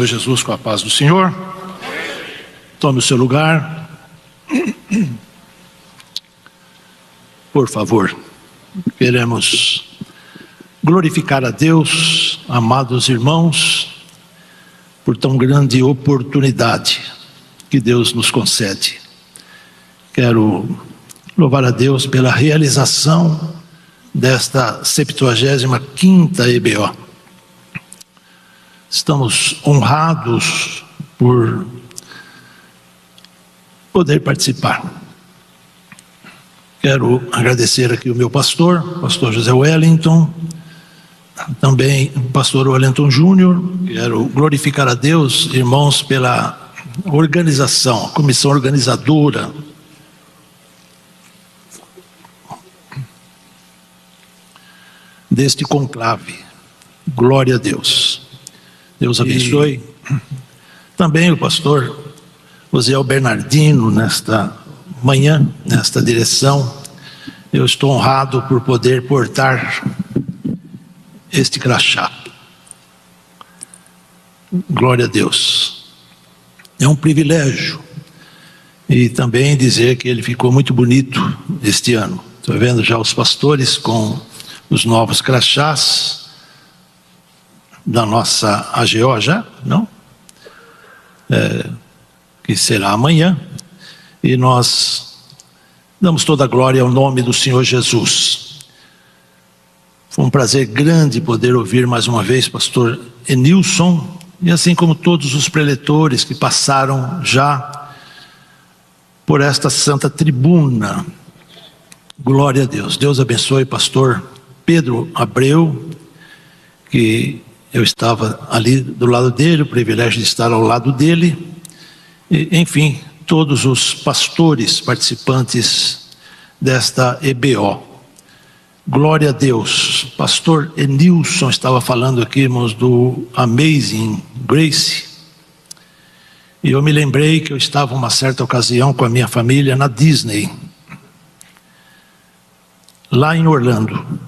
Jesus, com a paz do Senhor. Tome o seu lugar. Por favor. Queremos glorificar a Deus, amados irmãos, por tão grande oportunidade que Deus nos concede. Quero louvar a Deus pela realização desta 75ª EBO. Estamos honrados por poder participar. Quero agradecer aqui o meu pastor José Wellington, também o pastor Wellington Júnior. Quero glorificar a Deus, irmãos, pela organização, a comissão organizadora deste conclave. Glória a Deus. Deus abençoe. Também o pastor Osiel Bernardino, nesta manhã, nesta direção. Eu estou honrado por poder portar este crachá. Glória a Deus. É um privilégio. E também dizer que ele ficou muito bonito este ano. Estou vendo já os pastores com os novos crachás da nossa AGO já, não? Que será amanhã. E nós damos toda a glória ao nome do Senhor Jesus. Foi um prazer grande poder ouvir mais uma vez pastor Enilson, e assim como todos os preletores que passaram já por esta santa tribuna. Glória a Deus. Deus abençoe pastor Pedro Abreu, que eu estava ali do lado dele, o privilégio de estar ao lado dele. E, enfim, todos os pastores participantes desta EBO. Glória a Deus. Pastor Enilson estava falando aqui, irmãos, do Amazing Grace. E eu me lembrei que eu estava uma certa ocasião com a minha família na Disney, lá em Orlando.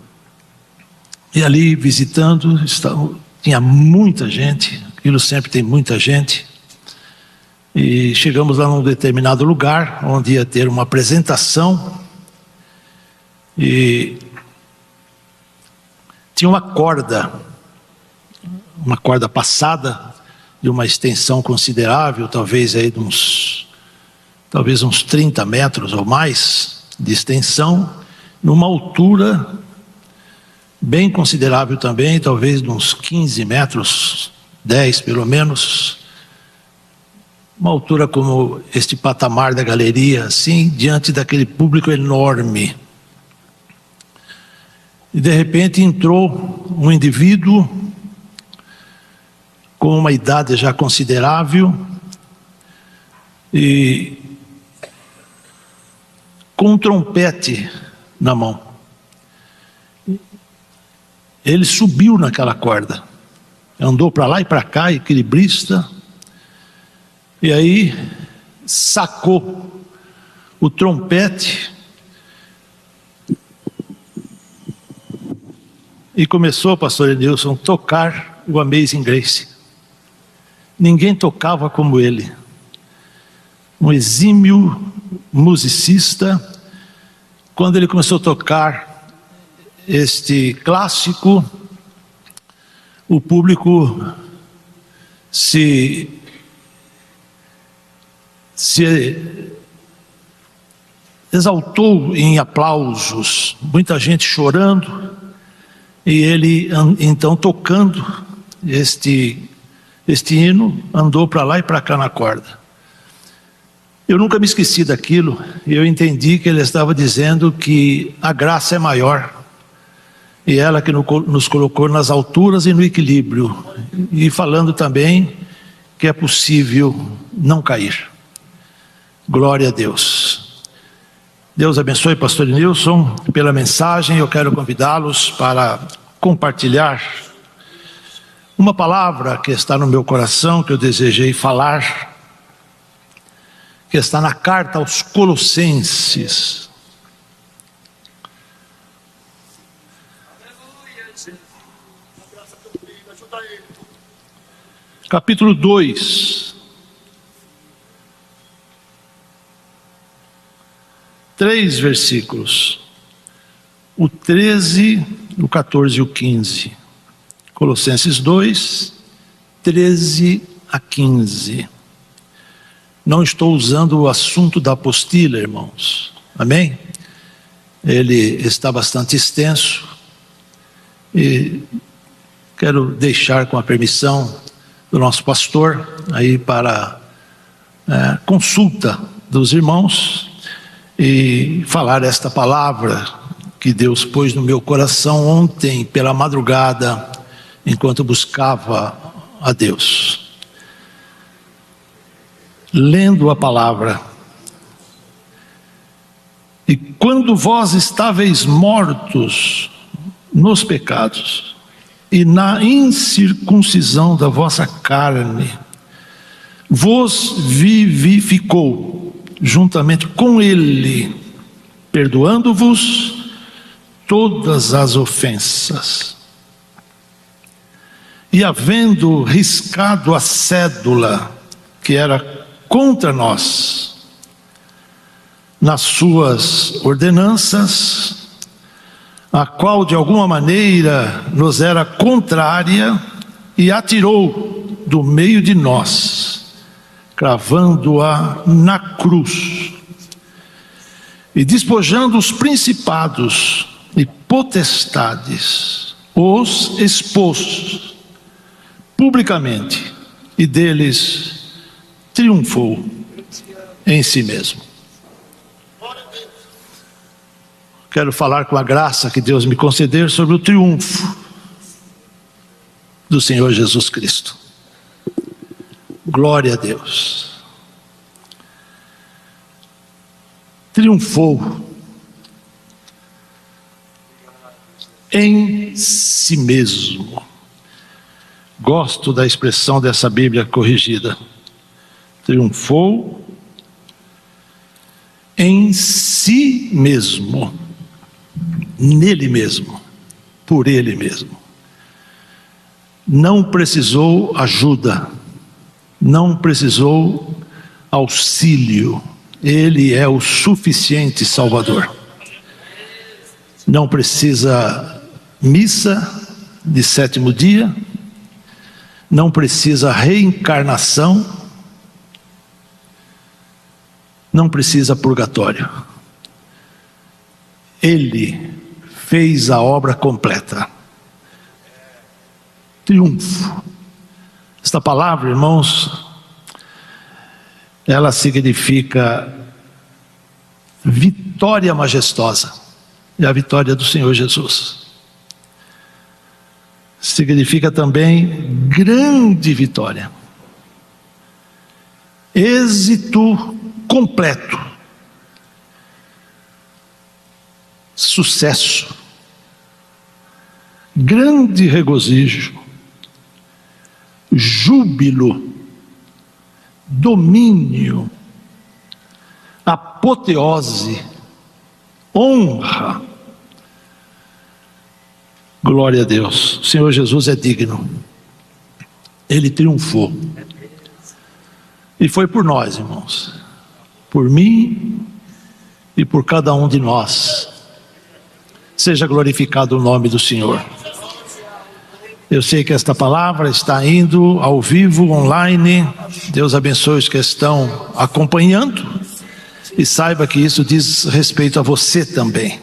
E ali visitando, tinha muita gente, aquilo sempre tem muita gente. E chegamos lá num determinado lugar, onde ia ter uma apresentação. E tinha uma corda passada, de uma extensão considerável, talvez uns 30 metros ou mais de extensão, numa altura bem considerável também, talvez de uns 15 metros, 10 pelo menos, uma altura como este patamar da galeria, assim, diante daquele público enorme. E de repente entrou um indivíduo com uma idade já considerável e com um trompete na mão. Ele subiu naquela corda, andou para lá e para cá, equilibrista, e aí sacou o trompete e começou, pastor Enilson, a tocar o Amazing Grace. Ninguém tocava como ele. Um exímio musicista. Quando ele começou a tocar este clássico, o público se exaltou em aplausos, muita gente chorando, e ele então tocando este hino, andou para lá e para cá na corda. Eu nunca me esqueci daquilo, e eu entendi que ele estava dizendo que a graça é maior, e ela que nos colocou nas alturas e no equilíbrio, e falando também que é possível não cair. Glória a Deus. Deus abençoe pastor Nilson pela mensagem. Eu quero convidá-los para compartilhar uma palavra que está no meu coração, que eu desejei falar, que está na carta aos Colossenses. capítulo 2. 3 versículos. O 13, o 14 e o 15. Colossenses 2, 13 a 15. Não estou usando o assunto da apostila, irmãos. Amém? Ele está bastante extenso. E quero deixar com a permissão do nosso pastor aí para consulta dos irmãos e falar esta palavra que Deus pôs no meu coração ontem pela madrugada, enquanto buscava a Deus. Lendo a palavra: e quando vós estáveis mortos nos pecados e na incircuncisão da vossa carne, vos vivificou juntamente com ele, perdoando-vos todas as ofensas, e havendo riscado a cédula que era contra nós, nas suas ordenanças, a qual de alguma maneira nos era contrária, e atirou do meio de nós, cravando-a na cruz, e despojando os principados e potestades, os expôs publicamente, e deles triunfou em si mesmo. Quero falar com a graça que Deus me conceder sobre o triunfo do Senhor Jesus Cristo. Glória a Deus. Triunfou em si mesmo. Gosto da expressão dessa Bíblia corrigida. Triunfou em si mesmo. Nele mesmo, por ele mesmo. Não precisou ajuda, não precisou auxílio. Ele é o suficiente Salvador. Não precisa missa de 7º dia, não precisa reencarnação, não precisa purgatório. Ele fez a obra completa. Triunfo. Esta palavra, irmãos, ela significa vitória majestosa. É a vitória do Senhor Jesus. Significa também grande vitória. Êxito completo. Sucesso, grande regozijo, júbilo, domínio, apoteose, honra. Glória a Deus. O Senhor Jesus é digno. Ele triunfou. E foi por nós, irmãos, por mim e por cada um de nós. Seja glorificado o nome do Senhor. Eu sei que esta palavra está indo ao vivo, online. Deus abençoe os que estão acompanhando. E saiba que isso diz respeito a você também.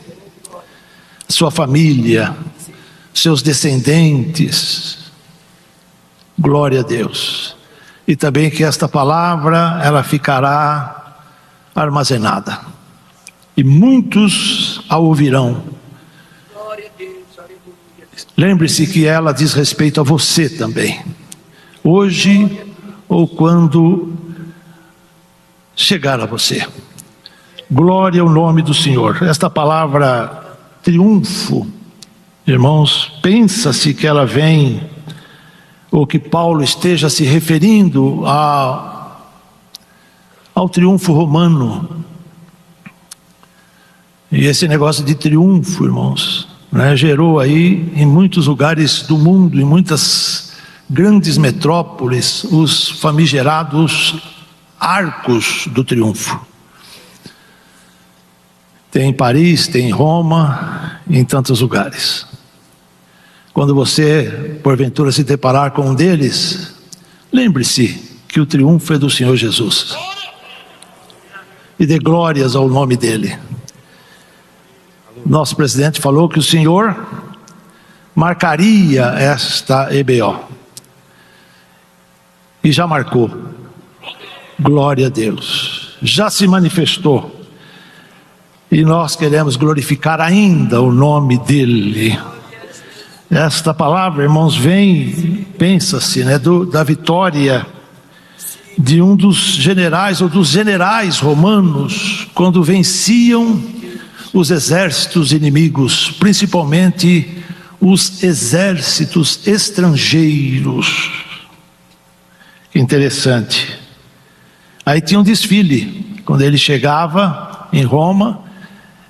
Sua família, seus descendentes. Glória a Deus. E também que esta palavra, ela ficará armazenada. E muitos a ouvirão. Lembre-se que ela diz respeito a você também, hoje ou quando chegar a você. Glória ao nome do Senhor. Esta palavra triunfo, irmãos, pensa-se que ela vem, ou que Paulo esteja se referindo ao triunfo romano. E esse negócio de triunfo, irmãos, gerou aí em muitos lugares do mundo, em muitas grandes metrópoles, os famigerados arcos do triunfo. Tem em Paris, tem em Roma, em tantos lugares. Quando você, porventura, se deparar com um deles, lembre-se que o triunfo é do Senhor Jesus. E dê glórias ao nome dele. Nosso presidente falou que o Senhor marcaria esta EBO. E já marcou. Glória a Deus. Já se manifestou. E nós queremos glorificar ainda o nome dele. Esta palavra, irmãos, vem, pensa-se, né, da vitória de um dos generais, ou dos generais romanos, quando venciam os exércitos inimigos, principalmente os exércitos estrangeiros. Que interessante. Aí tinha um desfile, quando ele chegava em Roma,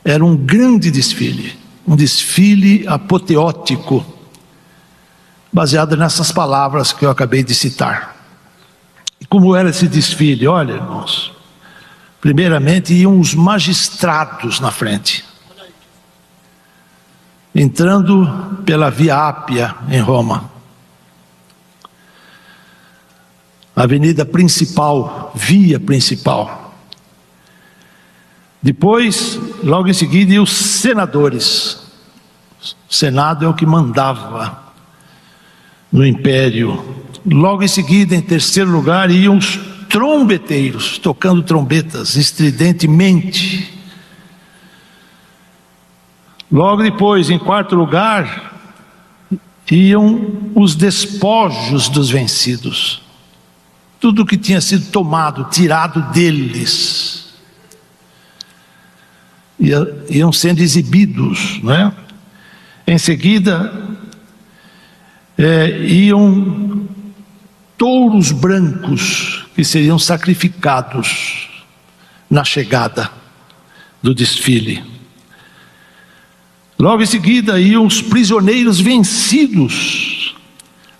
era um grande desfile, um desfile apoteótico, baseado nessas palavras que eu acabei de citar. E como era esse desfile? Olha, irmãos, primeiramente iam os magistrados na frente, entrando pela Via Ápia em Roma, avenida principal, via principal. Depois, logo em seguida, iam os senadores. O Senado é o que mandava no império. Logo em seguida, em terceiro lugar, iam os trombeteiros, tocando trombetas estridentemente. Logo depois, em quarto lugar, iam os despojos dos vencidos. Tudo que tinha sido tomado, tirado deles, iam sendo exibidos, não é? Em seguida, iam touros brancos que seriam sacrificados na chegada do desfile. Logo em seguida, iam os prisioneiros vencidos,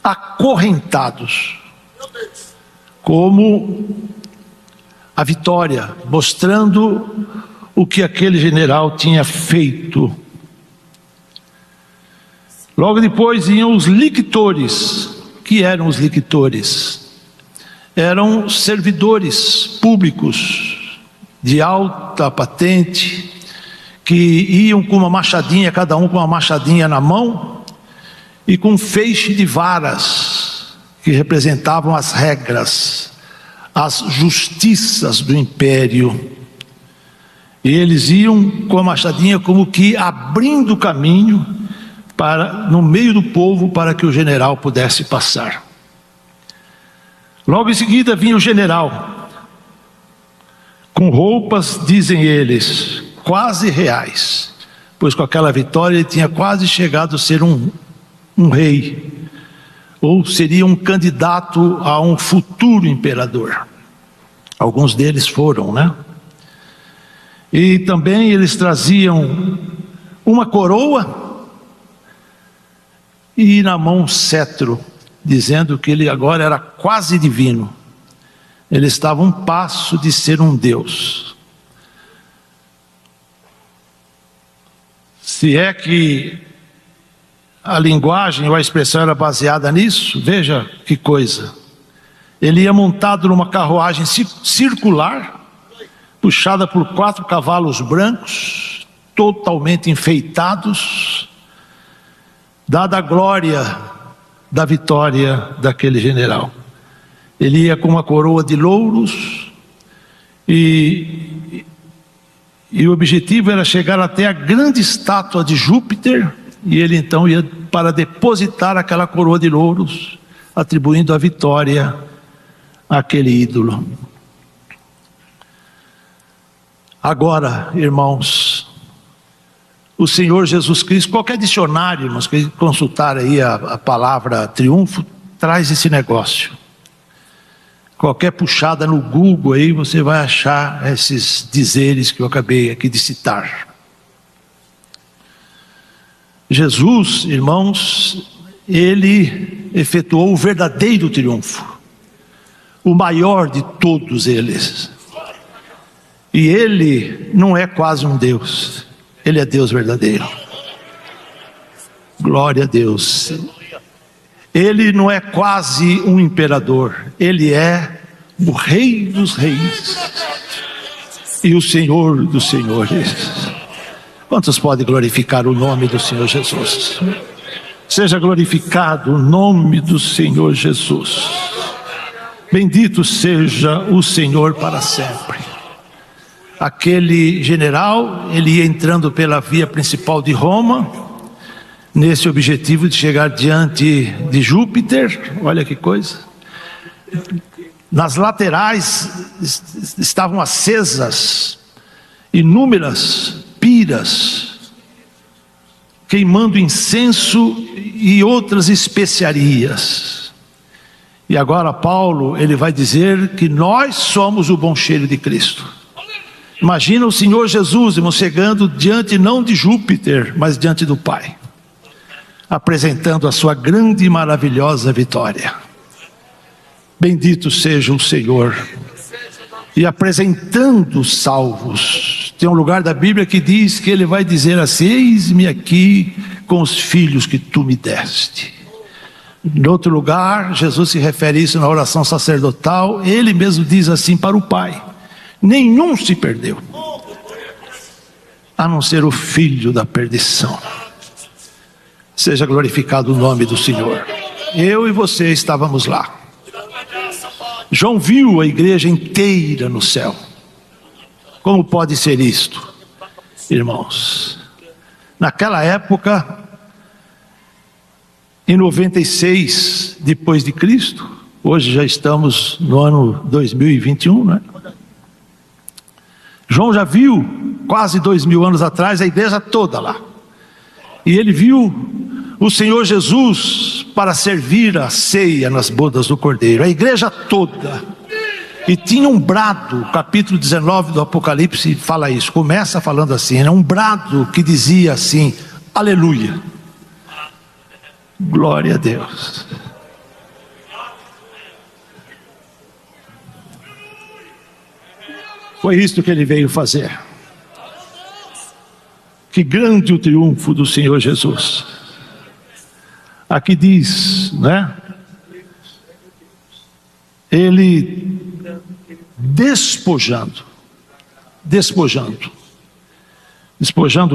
acorrentados, como a vitória, mostrando o que aquele general tinha feito. Logo depois iam os lictores. Que eram os lictores? Eram servidores públicos de alta patente, que iam com uma machadinha, cada um com uma machadinha na mão, e com um feixe de varas, que representavam as regras, as justiças do império. E eles iam com a machadinha como que abrindo o caminho no meio do povo, para que o general pudesse passar. Logo em seguida vinha o general, com roupas, dizem eles, quase reais, pois com aquela vitória ele tinha quase chegado a ser um rei, ou seria um candidato a um futuro imperador. Alguns deles foram, né? E também eles traziam uma coroa e na mão um cetro, dizendo que ele agora era quase divino. Ele estava a um passo de ser um Deus. Se é que a linguagem ou a expressão era baseada nisso, veja que coisa. Ele ia montado numa carruagem circular, puxada por 4 cavalos brancos, totalmente enfeitados, dada a glória da vitória daquele general. Ele ia com uma coroa de louros, e o objetivo era chegar até a grande estátua de Júpiter, e ele então ia para depositar aquela coroa de louros, atribuindo a vitória àquele ídolo. Agora, irmãos, o Senhor Jesus Cristo, qualquer dicionário, irmãos, que consultar aí a palavra triunfo, traz esse negócio. Qualquer puxada no Google aí, você vai achar esses dizeres que eu acabei aqui de citar. Jesus, irmãos, ele efetuou o verdadeiro triunfo, o maior de todos eles. E ele não é quase um Deus, ele é Deus verdadeiro. Glória a Deus. Ele não é quase um imperador, ele é o Rei dos Reis e o Senhor dos Senhores. Quantos podem glorificar o nome do Senhor Jesus? Seja glorificado o nome do Senhor Jesus. Bendito seja o Senhor para sempre. Aquele general, ele ia entrando pela via principal de Roma, nesse objetivo de chegar diante de Júpiter. Olha que coisa. Nas laterais estavam acesas inúmeras piras, queimando incenso e outras especiarias. E agora Paulo, ele vai dizer que nós somos o bom cheiro de Cristo. Imagina o Senhor Jesus, irmão, chegando diante não de Júpiter, mas diante do Pai, apresentando a sua grande e maravilhosa vitória. Bendito seja o Senhor. E apresentando os salvos. Tem um lugar da Bíblia que diz que ele vai dizer assim: eis-me aqui com os filhos que tu me deste. Em outro lugar, Jesus se refere a isso na oração sacerdotal. Ele mesmo diz assim para o Pai: nenhum se perdeu, a não ser o filho da perdição. Seja glorificado o nome do Senhor. Eu e você estávamos lá. João viu a igreja inteira no céu. Como pode ser isto, irmãos? Naquela época, em 96 depois de Cristo, hoje já estamos no ano 2021, né? João já viu, quase 2000 anos atrás, a igreja toda lá. E ele viu o Senhor Jesus para servir a ceia nas bodas do Cordeiro, a igreja toda. E tinha um brado, capítulo 19 do Apocalipse fala isso, começa falando assim, né? Um brado que dizia assim: aleluia, glória a Deus. Foi isto que ele veio fazer. Que grande o triunfo do Senhor Jesus. Aqui diz, né? Ele despojando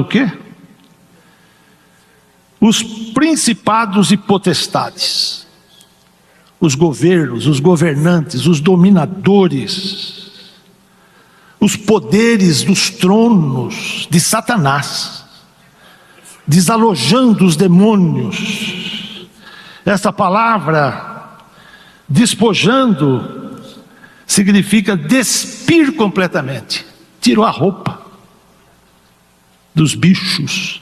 o quê? Os principados e potestades, os governos, os governantes, os dominadores, os poderes dos tronos de Satanás, desalojando os demônios. Essa palavra despojando significa despir completamente. Tirou a roupa dos bichos.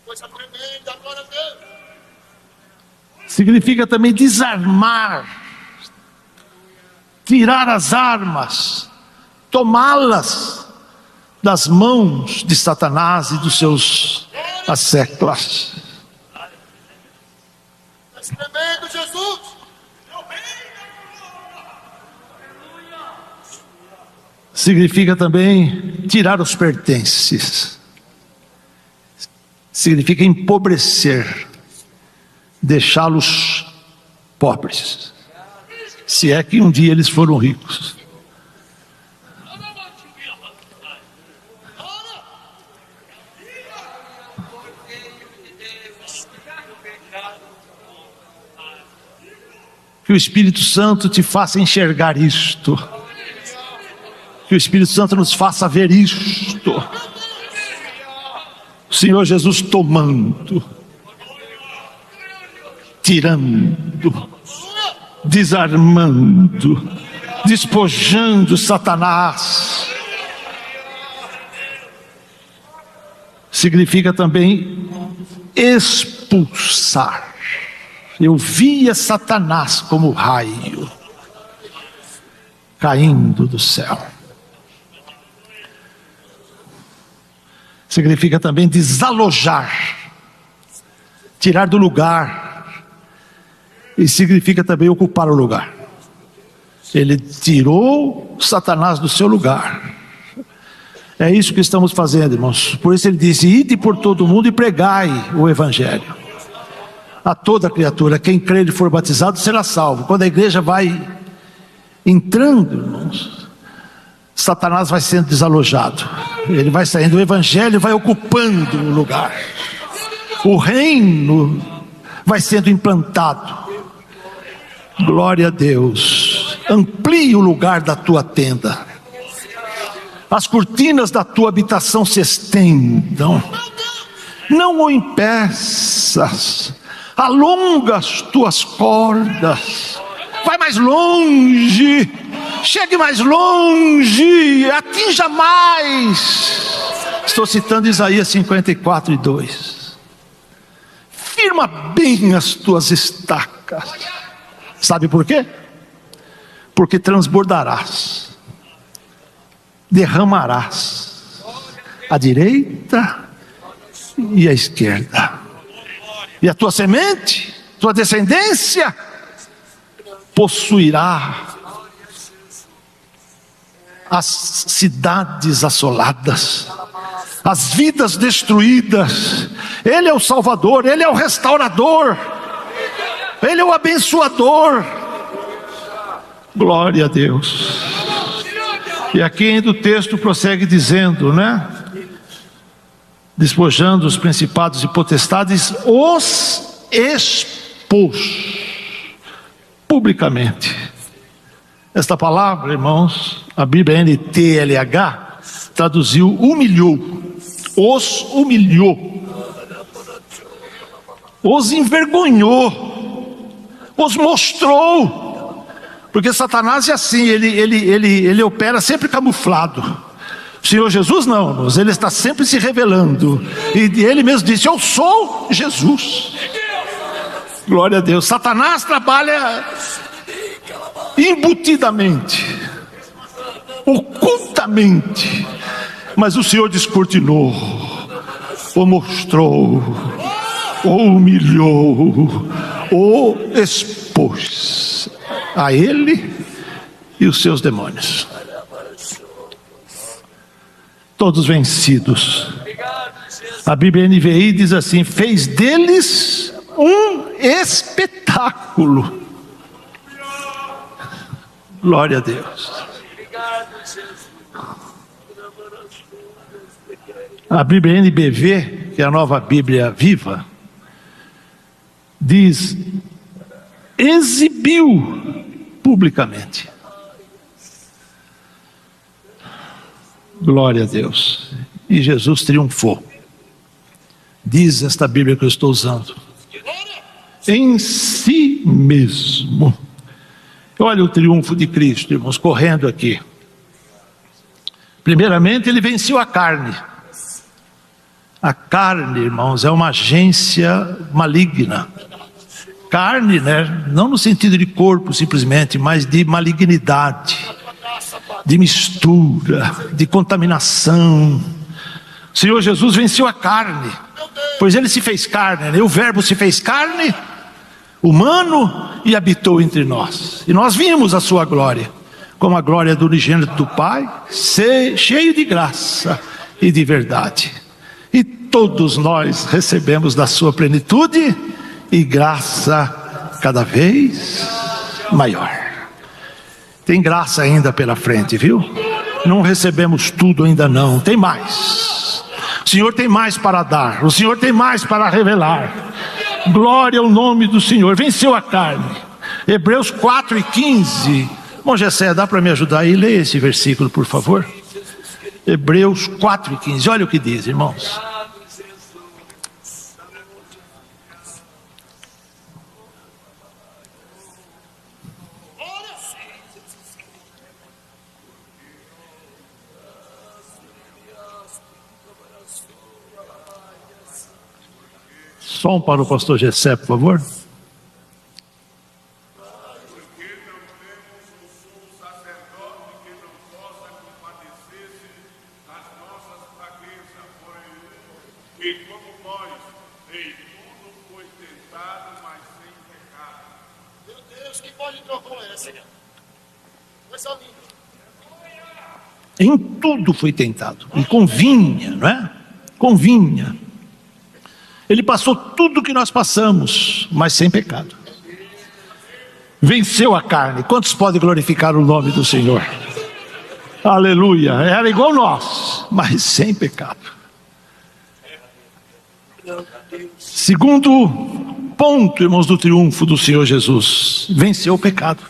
Coisa tremenda, glória a Deus. Significa também desarmar, tirar as armas, tomá-las das mãos de Satanás e dos seus asseclas. Tremendo Jesus. Significa também tirar os pertences. Significa empobrecer, deixá-los pobres. Se é que um dia eles foram ricos. Que o Espírito Santo te faça enxergar isto. Que o Espírito Santo nos faça ver isto. O Senhor Jesus tomando, tirando, desarmando, despojando Satanás. Significa também expulsar. Eu via Satanás como raio caindo do céu. significa também desalojar, tirar do lugar, e significa também ocupar o lugar. Ele tirou Satanás do seu lugar. É isso que estamos fazendo, irmãos. Por isso ele disse: ide por todo o mundo e pregai o evangelho a toda criatura. Quem crer e for batizado será salvo. Quando a igreja vai entrando, irmãos, Satanás vai sendo desalojado. Ele vai saindo, o evangelho vai ocupando o lugar. O reino vai sendo implantado. Glória a Deus. Amplie o lugar da tua tenda. As cortinas da tua habitação se estendam. Não o impeças. Alonga as tuas cordas. Vai mais longe. Chegue mais longe. Atinja mais. Estou citando Isaías 54:2. Firma bem as tuas estacas. Sabe por quê? Porque transbordarás. Derramarás à direita e à esquerda, e a tua semente, tua descendência, possuirá as cidades assoladas, as vidas destruídas. Ele é o Salvador, Ele é o restaurador, Ele é o abençoador. Glória a Deus. E aqui ainda o texto prossegue dizendo, né? Despojando os principados e potestades, os expôs publicamente. Esta palavra, irmãos, a Bíblia NTLH traduziu humilhou, os humilhou, os envergonhou, os mostrou. Porque Satanás é assim, ele opera sempre camuflado. O Senhor Jesus não, irmãos, Ele está sempre se revelando. E Ele mesmo disse: eu sou Jesus. Glória a Deus. Satanás trabalha embutidamente, ocultamente. Mas o Senhor descortinou, o mostrou, o humilhou, o expôs a ele e os seus demônios, todos vencidos. A Bíblia NVI diz assim: fez deles um espetáculo. Glória a Deus. A Bíblia NBV, que é a Nova Bíblia Viva, diz: exibiu publicamente. Glória a Deus. E Jesus triunfou. Diz esta Bíblia que eu estou usando: em si mesmo. Olha o triunfo de Cristo, irmãos, correndo aqui. Primeiramente, Ele venceu a carne. A carne, irmãos, é uma agência maligna. Carne, né? Não no sentido de corpo simplesmente, mas de malignidade, de mistura, de contaminação. O Senhor Jesus venceu a carne, pois Ele se fez carne, né? O Verbo se fez carne, humano, e habitou entre nós. E nós vimos a sua glória, como a glória do unigênito do Pai, cheio de graça e de verdade. E todos nós recebemos da sua plenitude e graça cada vez maior. Tem graça ainda pela frente, viu? Não recebemos tudo ainda não, tem mais. O Senhor tem mais para dar, o Senhor tem mais para revelar. Glória ao nome do Senhor. Venceu a carne. Hebreus 4:15. Bom, Gessé, dá para me ajudar aí? Leia esse versículo, por favor. Hebreus 4:15. Olha o que diz, irmãos. Som para o pastor Gessé, por favor. Deus, que pode trocou essa? Coisa linda. Em tudo foi tentado, e convinha, não é? Convinha. Ele passou tudo que nós passamos, mas sem pecado. Venceu a carne. Quantos podem glorificar o nome do Senhor? Aleluia. Era igual nós, mas sem pecado. Segundo ponto, irmãos, do triunfo do Senhor Jesus: venceu o pecado.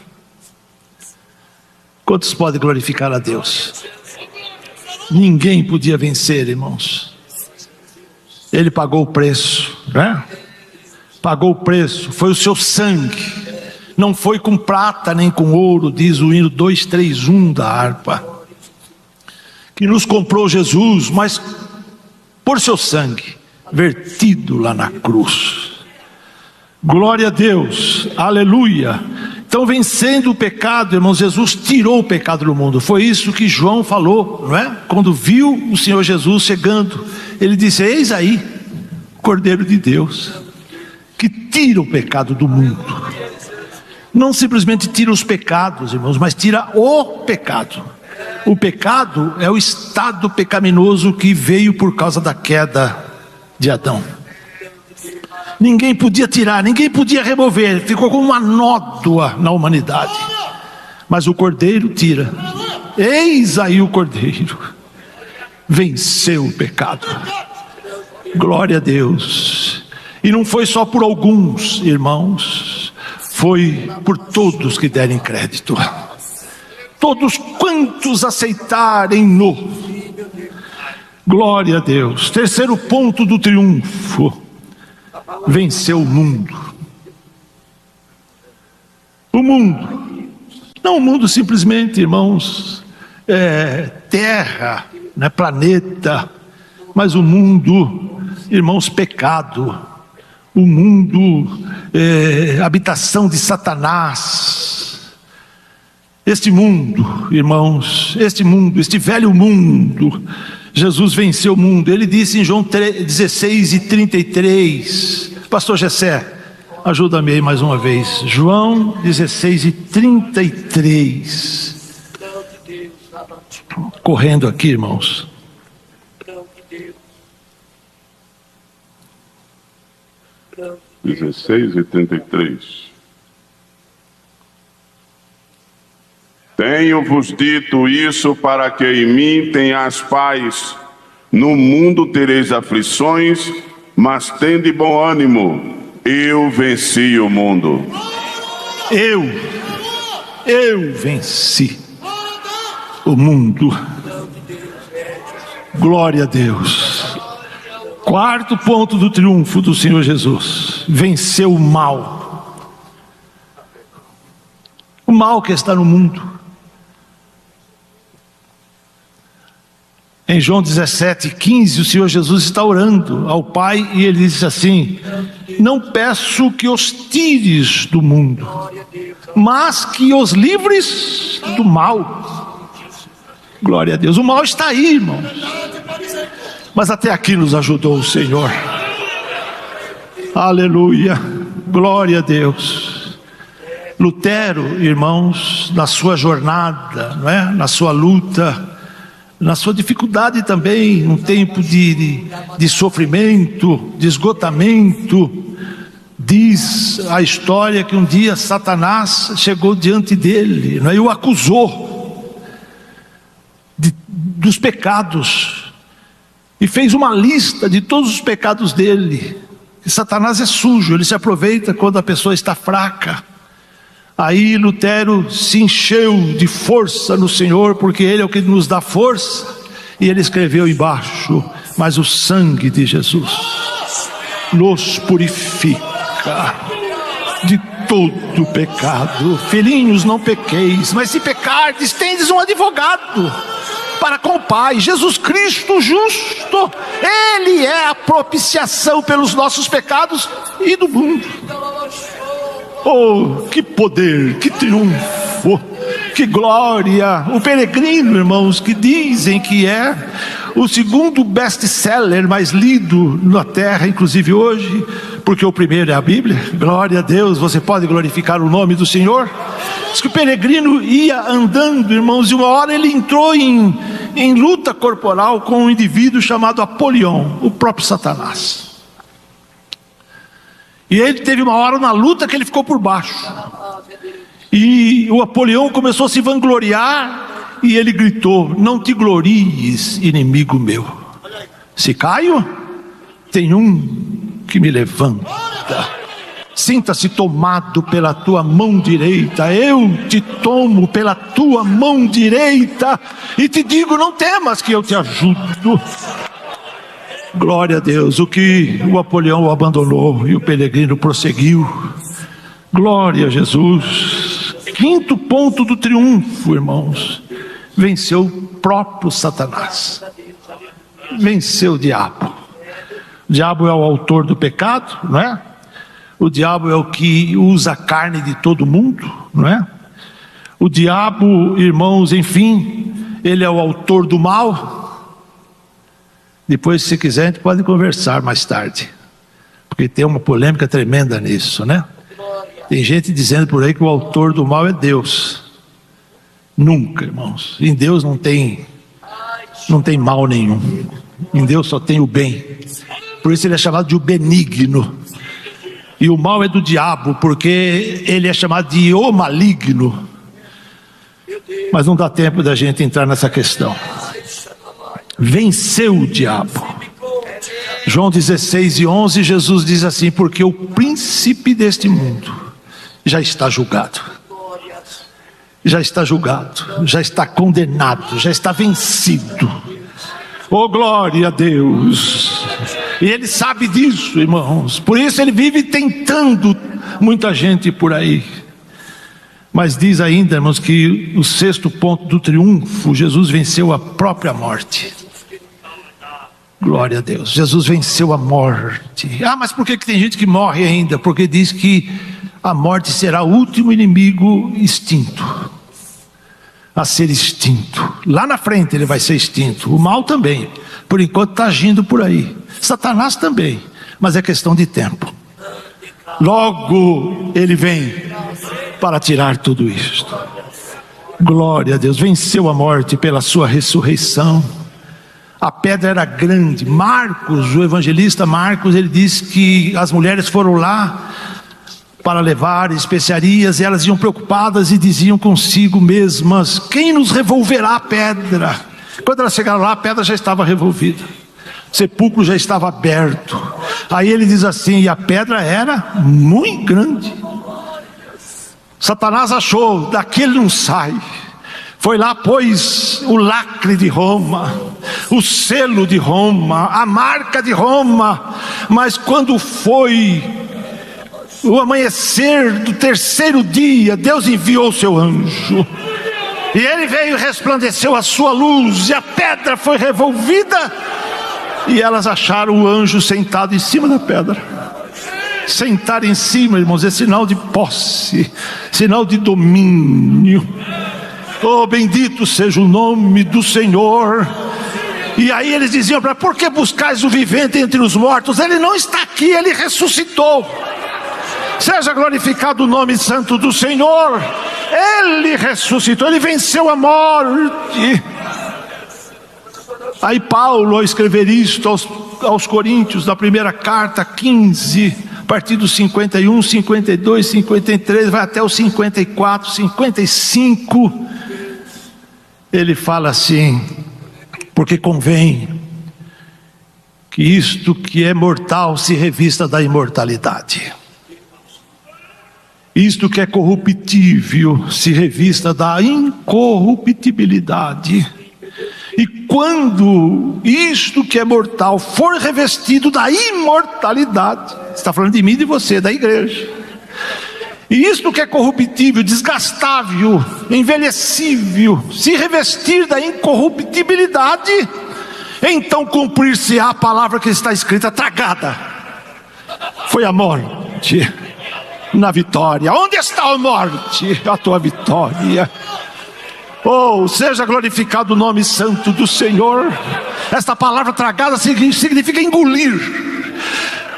Quantos podem glorificar a Deus? Ninguém podia vencer, irmãos. Ele pagou o preço, né? Pagou o preço, foi o seu sangue. Não foi com prata nem com ouro, diz o hino 231 da harpa, que nos comprou Jesus, mas por seu sangue vertido lá na cruz. Glória a Deus, aleluia. Então, vencendo o pecado, irmãos, Jesus tirou o pecado do mundo. Foi isso que João falou, não é? Quando viu o Senhor Jesus chegando, ele disse: eis aí, o Cordeiro de Deus, que tira o pecado do mundo. Não simplesmente tira os pecados, irmãos, mas tira o pecado. O pecado é o estado pecaminoso que veio por causa da queda de Adão. Ninguém podia tirar, ninguém podia remover, ficou como uma nódoa na humanidade. Mas o Cordeiro tira. Eis aí o Cordeiro, venceu o pecado. Glória a Deus. E não foi só por alguns, irmãos, foi por todos que derem crédito. Todos quantos aceitarem-no. Glória a Deus. Terceiro ponto do triunfo: venceu o mundo. O mundo, não o mundo simplesmente, irmãos, terra, né, planeta, mas o mundo, irmãos, pecado. O mundo, habitação de Satanás. Este mundo, irmãos, este velho mundo, Jesus venceu o mundo. Ele disse em João 16:33, pastor Gessé, ajuda-me aí mais uma vez. João 16:33. Correndo aqui, irmãos. 16:33. Tenho-vos dito isso para que em mim tenhas paz. No mundo tereis aflições, mas tende bom ânimo. Eu venci o mundo. Eu venci o mundo. Glória a Deus. Quarto ponto do triunfo do Senhor Jesus: venceu o mal. O mal que está no mundo. Em João 17:15, o Senhor Jesus está orando ao Pai e ele diz assim: não peço que os tires do mundo, mas que os livres do mal. Glória a Deus. O mal está aí, irmãos, mas até aqui nos ajudou o Senhor. Aleluia, glória a Deus. Lutero, irmãos, na sua jornada, não é? Na sua luta, na sua dificuldade também, num tempo de sofrimento, de esgotamento, diz a história que um dia Satanás chegou diante dele, não é? E o acusou dos pecados, e fez uma lista de todos os pecados dele. E Satanás é sujo, ele se aproveita quando a pessoa está fraca. Aí Lutero se encheu de força no Senhor, porque Ele é o que nos dá força, e ele escreveu embaixo: mas o sangue de Jesus nos purifica de todo pecado. Filhinhos, não pequeis, mas se pecardes, tendes um advogado para com o Pai, Jesus Cristo justo. Ele é a propiciação pelos nossos pecados e do mundo. Oh, que poder, que triunfo, que glória. O Peregrino, irmãos, que dizem que é o segundo best-seller mais lido na terra, inclusive hoje, porque o primeiro é a Bíblia. Glória a Deus, você pode glorificar o nome do Senhor. Diz que o peregrino ia andando, irmãos, e uma hora ele entrou em luta corporal com um indivíduo chamado Apolion, o próprio Satanás. E ele teve uma hora na luta que ele ficou por baixo. E o Apolion começou a se vangloriar e ele gritou: não te glories, inimigo meu. Se caio, tem um que me levanta. Sinta-se tomado pela tua mão direita. Eu te tomo pela tua mão direita e te digo: não temas, que eu te ajudo. Glória a Deus. O que o Apolião o abandonou e o peregrino prosseguiu. Glória a Jesus. Quinto ponto do triunfo, irmãos: venceu o próprio Satanás. Venceu o diabo. O diabo é o autor do pecado, não é? O diabo é o que usa a carne de todo mundo, não é? O diabo, irmãos, enfim, ele é o autor do mal. Depois, se quiser, a gente pode conversar mais tarde, porque tem uma polêmica tremenda nisso, né? Tem gente dizendo por aí que o autor do mal é Deus. Nunca, irmãos. Em Deus não tem mal nenhum. Em Deus só tem o bem. Por isso ele é chamado de o benigno. E o mal é do diabo, porque ele é chamado de o maligno. Mas não dá tempo da gente entrar nessa questão. Venceu o diabo. João 16:11, Jesus diz assim: porque o príncipe deste mundo já está julgado. Já está julgado, já está condenado, já está vencido. Oh, glória a Deus. E ele sabe disso, irmãos. Por isso ele vive tentando muita gente por aí. Mas diz ainda, irmãos, que o sexto ponto do triunfo: Jesus venceu a própria morte. Glória a Deus. Jesus venceu a morte. Ah, mas por que tem gente que morre ainda? Porque diz que a morte será o último inimigo extinto a ser extinto. Lá na frente ele vai ser extinto. O mal também, por enquanto está agindo por aí. Satanás também, mas é questão de tempo. Logo ele vem para tirar tudo isto. Glória a Deus. Venceu a morte pela sua ressurreição. A pedra era grande. Marcos, o evangelista Marcos, ele diz que as mulheres foram lá para levar especiarias, e elas iam preocupadas e diziam consigo mesmas: quem nos revolverá a pedra? Quando elas chegaram lá, a pedra já estava revolvida, o sepulcro já estava aberto. Aí ele diz assim: e a pedra era muito grande. Satanás achou, daqui ele não sai. Foi lá, pôs o lacre de Roma, o selo de Roma, a marca de Roma. Mas quando foi o amanhecer do terceiro dia, Deus enviou o seu anjo, e ele veio e resplandeceu a sua luz, e a pedra foi revolvida, e elas acharam o anjo sentado em cima da pedra. Sentar em cima, irmãos, é sinal de posse, sinal de domínio. Oh, bendito seja o nome do Senhor. E aí eles diziam para: por que buscais o vivente entre os mortos? Ele não está aqui, ele ressuscitou. Seja glorificado o nome santo do Senhor. Ele ressuscitou, ele venceu a morte. Aí Paulo, ao escrever isto aos Coríntios, na primeira carta, 15, a partir dos 51, 52, 53, vai até os 54, 55, ele fala assim: porque convém que isto que é mortal se revista da imortalidade. Isto que é corruptível se revista da incorruptibilidade. E quando isto que é mortal for revestido da imortalidade, está falando de mim e de você, da igreja. E isto que é corruptível, desgastável, envelhecível, se revestir da incorruptibilidade, então cumprir-se-á a palavra que está escrita: tragada foi a morte na vitória. Onde está a morte? A tua vitória. Oh, seja glorificado o nome santo do Senhor. Esta palavra tragada significa engolir.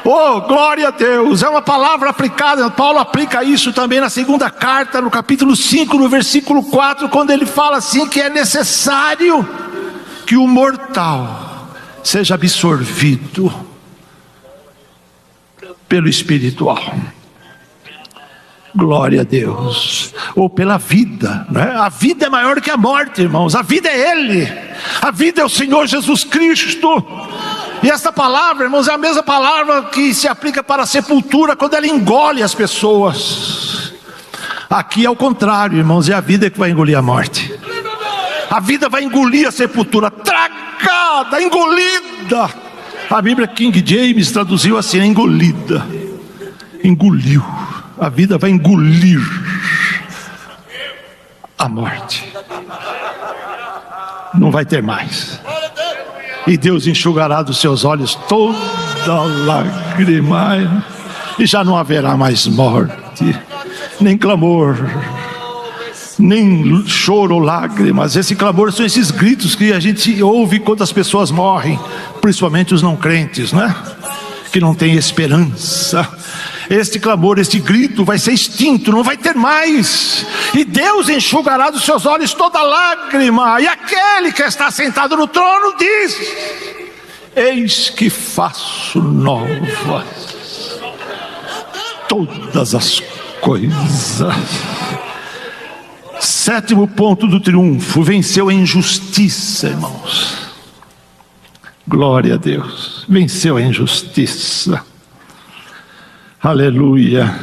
Oh, glória a Deus! É uma palavra aplicada. Paulo aplica isso também na segunda carta, no capítulo 5, no versículo 4, quando ele fala assim que é necessário que o mortal seja absorvido pelo espiritual. Glória a Deus. Ou pela vida, né? A vida é maior que a morte, irmãos. A vida é Ele. A vida é o Senhor Jesus Cristo. E essa palavra, irmãos, é a mesma palavra que se aplica para a sepultura, quando ela engole as pessoas. Aqui é o contrário, irmãos, é a vida que vai engolir a morte. A vida vai engolir a sepultura, tragada, engolida. A Bíblia King James traduziu assim, engolida. Engoliu. A vida vai engolir a morte. Não vai ter mais. E Deus enxugará dos seus olhos toda lágrima, e já não haverá mais morte, nem clamor, nem choro ou lágrimas. Esse clamor são esses gritos que a gente ouve quando as pessoas morrem, principalmente os não crentes, né? Que não têm esperança. Este clamor, este grito vai ser extinto, não vai ter mais. E Deus enxugará dos seus olhos toda lágrima. E aquele que está sentado no trono diz: eis que faço novas todas as coisas. Sétimo ponto do triunfo: venceu a injustiça, irmãos. Glória a Deus. Venceu a injustiça. Aleluia.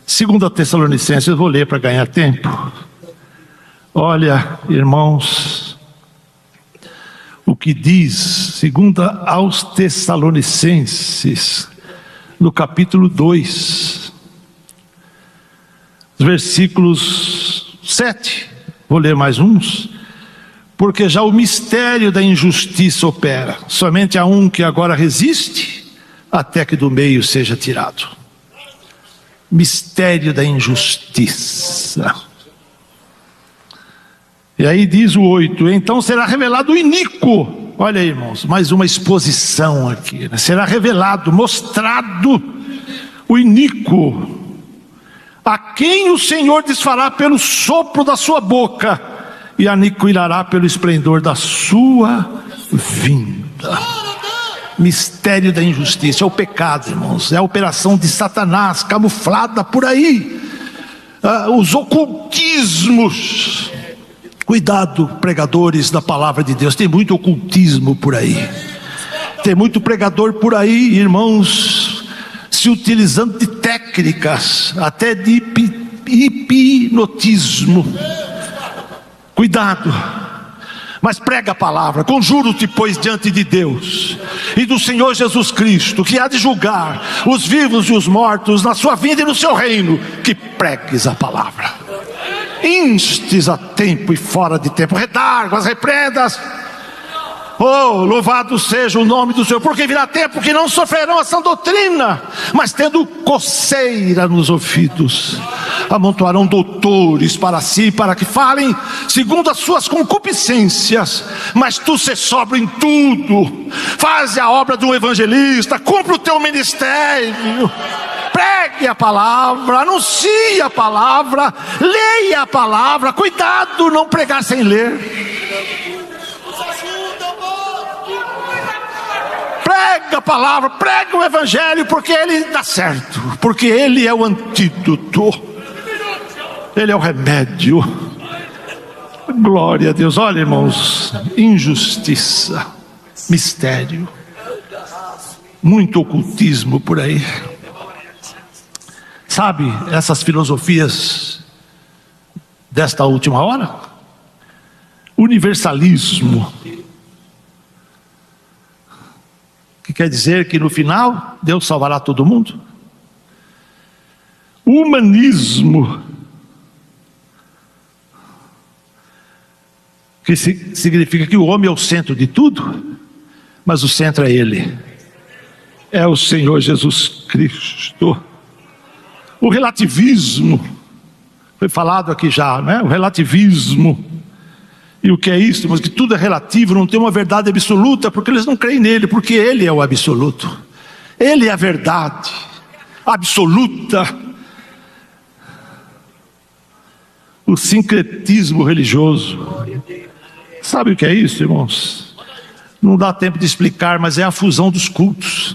2 Tessalonicenses, eu vou ler para ganhar tempo. Olha, irmãos, o que diz 2 aos Tessalonicenses, no capítulo 2, versículos 7. Vou ler mais uns. Porque já o mistério da injustiça opera. Somente há um que agora resiste, até que do meio seja tirado. Mistério da injustiça. E aí diz o 8: então será revelado o iníquo. Olha aí, irmãos, mais uma exposição aqui, né? Será revelado, mostrado o iníquo, a quem o Senhor desfará pelo sopro da sua boca, e aniquilará pelo esplendor da sua vinda. Mistério da injustiça, é o pecado, irmãos, é a operação de Satanás, camuflada por aí, os ocultismos. Cuidado, pregadores da palavra de Deus, tem muito ocultismo por aí, tem muito pregador por aí, irmãos, se utilizando de técnicas, até de hipnotismo. Cuidado. Mas prega a palavra, conjuro-te, pois, diante de Deus e do Senhor Jesus Cristo, que há de julgar os vivos e os mortos na sua vinda e no seu reino, que pregues a palavra. Instes a tempo e fora de tempo, redarguas, repreendas. Oh, louvado seja o nome do Senhor, porque virá tempo que não sofrerão a sã doutrina, mas tendo coceira nos ouvidos, amontoarão doutores para si, para que falem segundo as suas concupiscências. Mas tu se sóbrio em tudo, faz a obra de um evangelista, cumpre o teu ministério, pregue a palavra, anuncie a palavra, leia a palavra. Cuidado, não pregar sem ler. Prega a palavra, prega o evangelho, porque ele dá certo, porque ele é o antídoto, ele é o remédio. Glória a Deus. Olha, irmãos, injustiça, mistério, muito ocultismo por aí. Sabe, essas filosofias desta última hora? Universalismo, que quer dizer que no final Deus salvará todo mundo. Humanismo, que significa que o homem é o centro de tudo, mas o centro é Ele, é o Senhor Jesus Cristo. O relativismo, foi falado aqui já, né? O relativismo. E o que é isso? Mas que tudo é relativo, não tem uma verdade absoluta, porque eles não creem nele, porque ele é o absoluto. Ele é a verdade absoluta. O sincretismo religioso. Sabe o que é isso, irmãos? Não dá tempo de explicar, mas é a fusão dos cultos.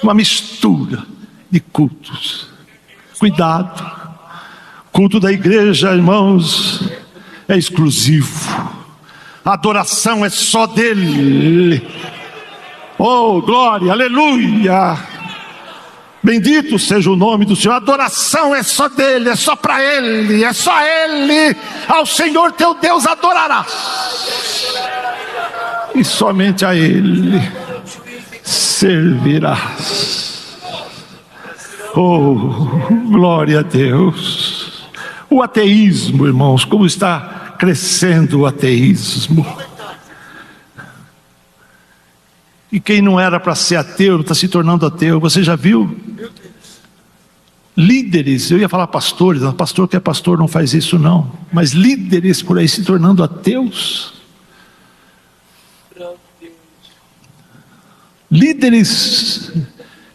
Uma mistura de cultos. Cuidado. Culto da igreja, irmãos, é exclusivo. A adoração é só dele. Oh, glória, aleluia. Bendito seja o nome do Senhor. A adoração é só dele, é só para ele, é só ele. Ao Senhor teu Deus adorarás, e somente a ele servirás. Oh, glória a Deus. O ateísmo, irmãos, como está crescendo o ateísmo. E quem não era para ser ateu está se tornando ateu. Você já viu? Líderes, eu ia falar pastores, pastor que é pastor não faz isso não, mas líderes por aí se tornando ateus. Líderes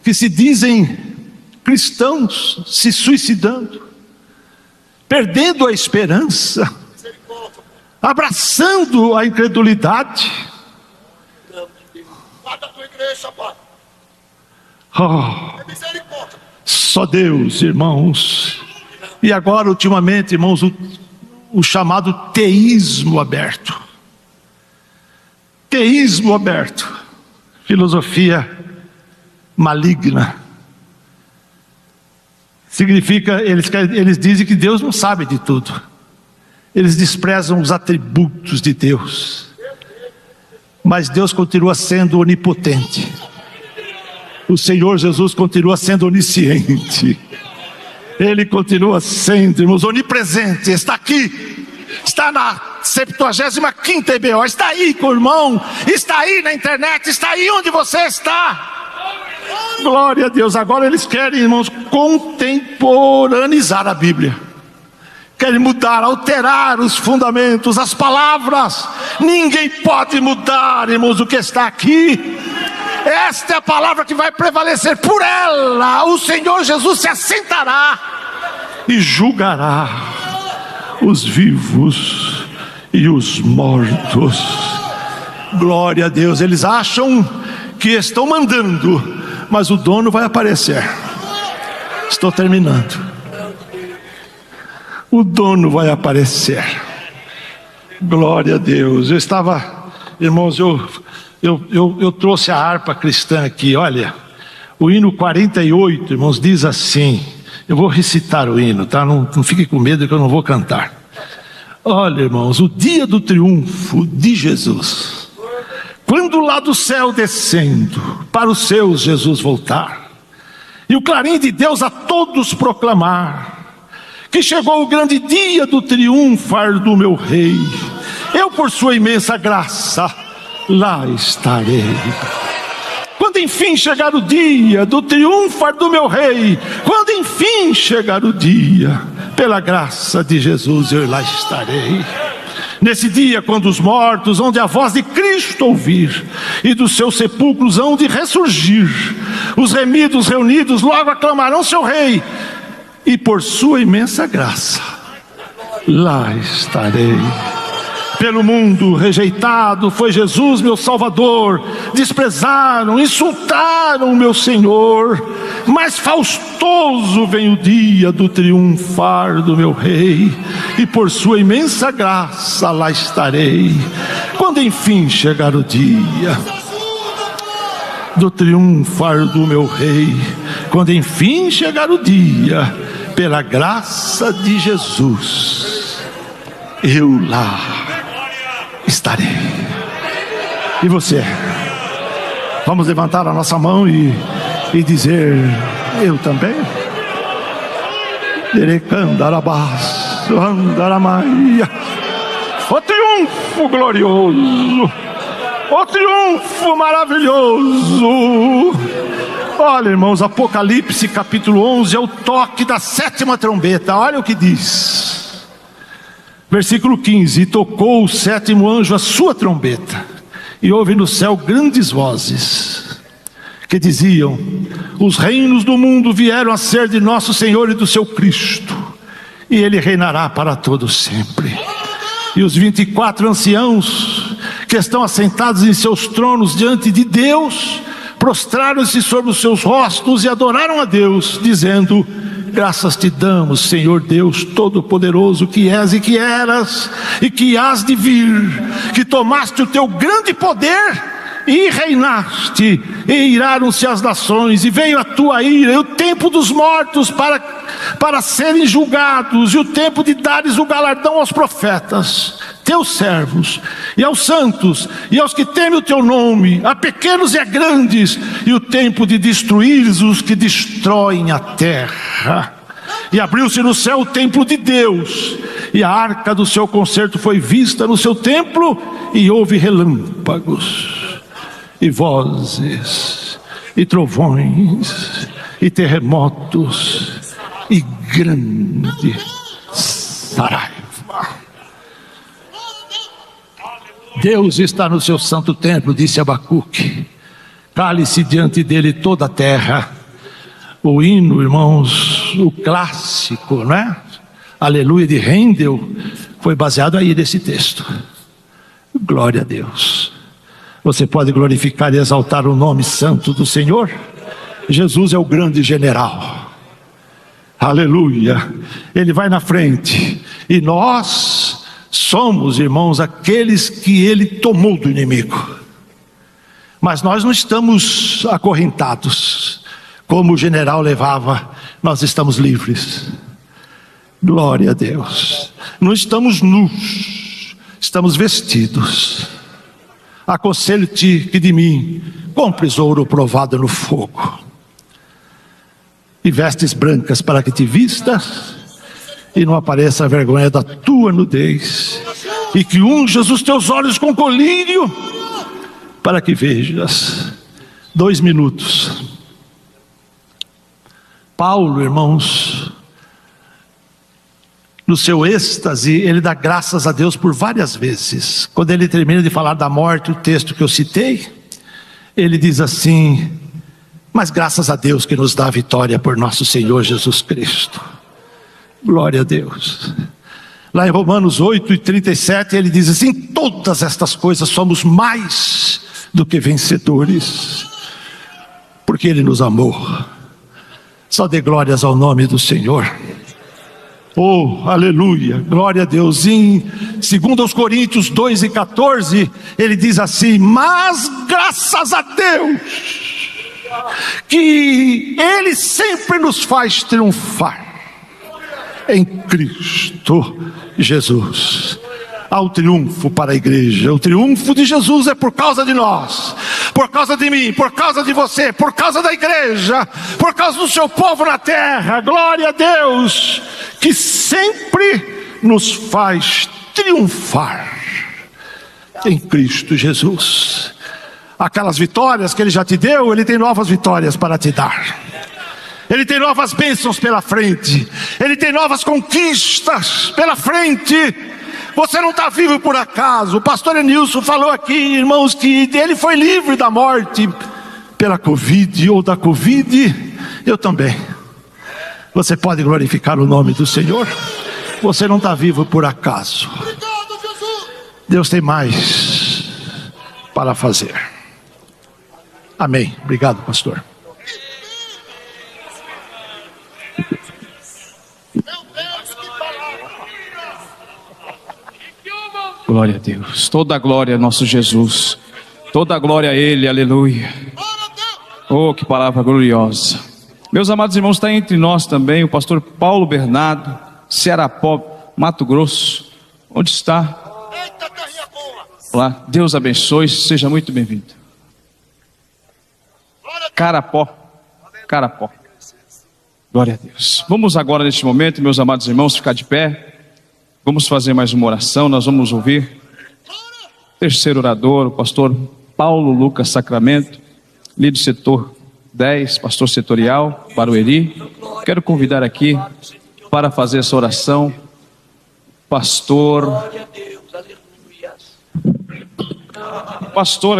que se dizem cristãos se suicidando, perdendo a esperança, abraçando a incredulidade. Guarda a tua igreja, Pai. Oh, É misericórdia. só Deus, irmãos. E agora, ultimamente, irmãos, o chamado teísmo aberto. Teísmo aberto. Filosofia maligna. Significa, eles dizem que Deus não sabe de tudo. Eles desprezam os atributos de Deus. Mas Deus continua sendo onipotente. O Senhor Jesus continua sendo onisciente. Ele continua sendo, irmãos, onipresente. Está aqui. Está na 75ª EBO. Está aí com o irmão. Está aí na internet. Está aí onde você está. Glória a Deus. Agora eles querem, irmãos, contemporaneizar a Bíblia. Querem mudar, alterar os fundamentos, as palavras. Ninguém pode mudar, irmãos, o que está aqui. Esta é a palavra que vai prevalecer. Por ela o Senhor Jesus se assentará e julgará os vivos e os mortos. Glória a Deus. Eles acham que estão mandando, mas o dono vai aparecer. Estou terminando. O dono vai aparecer. Glória a Deus. Eu estava, irmãos, eu trouxe a harpa cristã aqui. Olha, o hino 48, irmãos, diz assim. Eu vou recitar o hino, tá? Não fique com medo que eu não vou cantar. Olha, irmãos, o dia do triunfo de Jesus, quando lá do céu descendo, para os seus Jesus voltar, e o clarim de Deus a todos proclamar, que chegou o grande dia do triunfar do meu rei, eu por sua imensa graça lá estarei. Quando enfim chegar o dia do triunfar do meu rei, quando enfim chegar o dia, pela graça de Jesus eu lá estarei. Nesse dia, quando os mortos hão de a voz de Cristo ouvir, e dos seus sepulcros hão de ressurgir, os remidos reunidos logo aclamarão seu rei, e por sua imensa graça lá estarei. Pelo mundo rejeitado foi Jesus meu Salvador, desprezaram, insultaram meu Senhor, mas faustoso vem o dia do triunfar do meu rei, e por sua imensa graça lá estarei. Quando enfim chegar o dia do triunfar do meu rei, quando enfim chegar o dia, pela graça de Jesus eu lá estarei. E você? Vamos levantar a nossa mão e dizer: eu também. O triunfo glorioso, o triunfo maravilhoso. Olha, irmãos, Apocalipse capítulo 11 é o toque da 7ª trombeta. Olha o que diz. Versículo 15: e tocou o 7º anjo a sua trombeta, e houve no céu grandes vozes, que diziam: os reinos do mundo vieram a ser de nosso Senhor e do seu Cristo, e Ele reinará para todo sempre. E os 24 anciãos que estão assentados em seus tronos diante de Deus, prostraram-se sobre os seus rostos e adoraram a Deus, dizendo: graças te damos, Senhor Deus Todo-Poderoso, que és e que eras e que hás de vir, que tomaste o teu grande poder e reinaste, e iraram-se as nações, e veio a tua ira, e o tempo dos mortos para serem julgados, e o tempo de dares o galardão aos profetas, teus servos, e aos santos, e aos que temem o teu nome, a pequenos e a grandes, e o tempo de destruires os que destroem a terra. E abriu-se no céu o templo de Deus, e a arca do seu concerto foi vista no seu templo, e houve relâmpagos, e vozes, e trovões, e terremotos, e grande saraiva. Deus está no seu santo templo, disse Abacuque. Cale-se diante dele toda a terra. O hino, irmãos, o clássico, não é? Aleluia, de Handel, foi baseado aí nesse texto. Glória a Deus. Você pode glorificar e exaltar o nome santo do Senhor? Jesus é o grande general. Aleluia. Ele vai na frente. E nós somos, irmãos, aqueles que Ele tomou do inimigo. Mas nós não estamos acorrentados. Como o general levava, nós estamos livres. Glória a Deus. Não estamos nus, estamos vestidos. Aconselho-te que de mim compres ouro provado no fogo, e vestes brancas para que te vistas, e não apareça a vergonha da tua nudez, e que unjas os teus olhos com colírio, para que vejas. 2 minutos. Paulo, irmãos, no seu êxtase, ele dá graças a Deus por várias vezes. Quando ele termina de falar da morte, o texto que eu citei, ele diz assim: mas graças a Deus que nos dá a vitória por nosso Senhor Jesus Cristo. Glória a Deus. Lá em Romanos 8:37, ele diz assim: em todas estas coisas somos mais do que vencedores, porque Ele nos amou. Só dê glórias ao nome do Senhor. Oh, aleluia, glória a Deus. Em 2 Coríntios 2:14, ele diz assim: mas graças a Deus, que Ele sempre nos faz triunfar em Cristo Jesus. Há um triunfo para a igreja. O triunfo de Jesus é por causa de nós, por causa de mim, por causa de você, por causa da igreja, por causa do seu povo na terra. Glória a Deus, que sempre nos faz triunfar em Cristo Jesus. Aquelas vitórias que Ele já te deu, Ele tem novas vitórias para te dar. Ele tem novas bênçãos pela frente. Ele tem novas conquistas pela frente. Você não está vivo por acaso. O pastor Enilson falou aqui, irmãos, que ele foi livre da morte pela Covid ou da Covid. Eu também. Você pode glorificar o nome do Senhor? Você não está vivo por acaso. Deus tem mais para fazer. Amém. Obrigado, pastor. Glória a Deus. Toda a glória a nosso Jesus. Toda a glória a Ele. Aleluia. Oh, que palavra gloriosa. Meus amados irmãos, está entre nós também o pastor Paulo Bernardo, Cearapó, Mato Grosso. Onde está? Olá, Deus abençoe, seja muito bem-vindo. Carapó. Glória a Deus. Vamos agora neste momento, meus amados irmãos, ficar de pé. Vamos fazer mais uma oração. Nós vamos ouvir o terceiro orador, o pastor Paulo Lucas Sacramento, líder do setor 10, pastor setorial, Barueri. Quero convidar aqui para fazer essa oração, pastor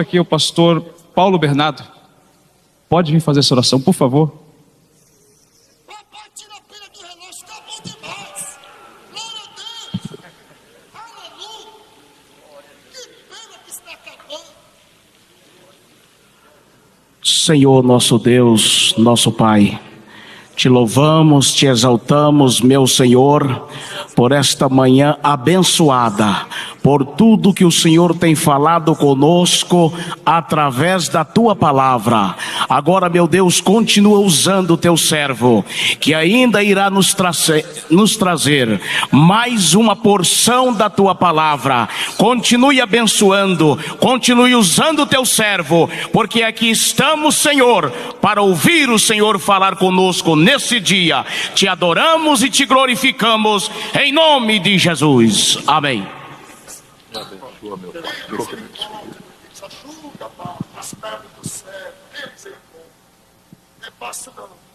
aqui, o pastor Paulo Bernardo. pode vir fazer essa oração, por favor. Papai, tira a pilha do relógio, tá bom demais. Glória a Deus. Aleluia. Que pena que está acabando. Senhor nosso Deus, nosso Pai, te louvamos, te exaltamos, meu Senhor, por esta manhã abençoada, por tudo que o Senhor tem falado conosco através da tua palavra. Agora, meu Deus, continua usando o teu servo, que ainda irá nos trazer mais uma porção da tua palavra. Continue abençoando, continue usando o teu servo, porque aqui estamos, Senhor, para ouvir o Senhor falar conosco nesse dia. Te adoramos e te glorificamos em nome de Jesus. Amém. Ajuda, Pai, as pernas do céu. Não é fácil não.